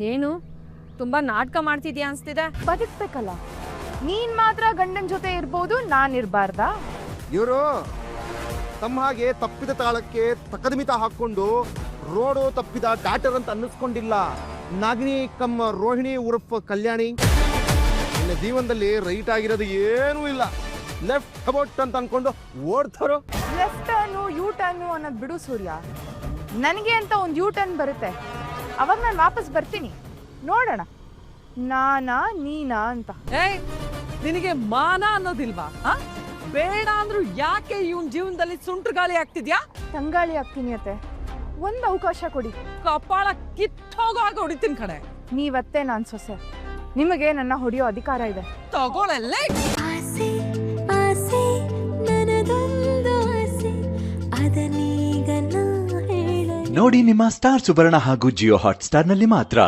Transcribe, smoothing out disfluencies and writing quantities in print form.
ಏನು ತುಂಬಾ ನಾಟಕ ಮಾಡ್ತಿದ್ಯಾ ಅನ್ಸ್ತಿದೆ. ಬದುಕ್ಬೇಕಲ್ಲ, ನೀನ್ ಮಾತ್ರ ಗಂಡನ ಜೊತೆ ಇರ್ಬೋದು, ನಾನ್ ಇರ್ಬಾರ್ದಾ? ಇವರು ತಮ್ಮ ಹಾಗೆ ತಪ್ಪಿದ ತಾಳಕ್ಕೆ ತಕದಮಿತ ಹಾಕೊಂಡು ರೋಡು ತಪ್ಪಿದ ಡಾಕ್ಟರ್ ಅಂತ ಅನ್ನಿಸ್ಕೊಂಡಿಲ್ಲ. ನಾಗಿನಿ ಕಮ್ಮ ರೋಹಿಣಿ ಉರ್ಫ್ ಕಲ್ಯಾಣಿ. ನಿನ್ನ ಜೀವನದಲ್ಲಿ ರೈಟ್ ಆಗಿರೋದು ಏನೂ ಇಲ್ಲ, ಲೆಫ್ಟ್ ಅಬೌಟ್ ಅಂತ ಅನ್ಕೊಂಡು ಓಡ್ತಾರೋ. ಲೆಫ್ಟ್ ಟರ್ನು ಯೂ ಟರ್ನು ಅನ್ನೋದು ಬಿಡು ಸೂರ್ಯ, ನನಗೆ ಅಂತ ಒಂದು ಯೂ ಟರ್ನ್ ಬರುತ್ತೆ, ಅವಾಗ ನಾನು ವಾಪಸ್ ಬರ್ತೀನಿ. ನೋಡೋಣ ನಾನಾ ನೀನಾ ಅಂತ. ಏಯ್, ನಿನಗೆ ಮಾನ ಅನ್ನೋದಿಲ್ವಾ? ಬೇಡ ಅಂದ್ರೂ ಯಾಕೆ ಇವನ್ ಜೀವನದಲ್ಲಿ ಸುಂಟ್ರ ಗಾಳಿ ಆಗ್ತಿದ್ಯಾ? ತಂಗಾಳಿ ಆಗ್ತೀನಿ ಅತ್ತೆ, ಒಂದು ಅವಕಾಶ ಕೊಡಿ. ಕಪಾಳ ಕಿತ್ತೋಗೋ ಹಾಗೆ ಹೊಡಿತೀನಿ ಕಡೆ. ನೀವತ್ತೆ ನಾನ್ ಸೊಸೆ, ನಿಮಗೆ ನನ್ನ ಹೊಡೆಯೋ ಅಧಿಕಾರ ಇದೆ. ತಗೊಳಲ್ಲೇ. ಆಸೆ ಆಸೆ ನನ್ನದೊಂದು ಆಸೆ, ಅದನ್ನೀಗ ನಾ ಹೇಳಲು. ನೋಡಿ ನಿಮ್ಮ ಸ್ಟಾರ್ ಸುವರ್ಣ ಹಾಗೂ ಜಿಯೋ ಹಾಟ್ ಸ್ಟಾರ್ ನಲ್ಲಿ ಮಾತ್ರ.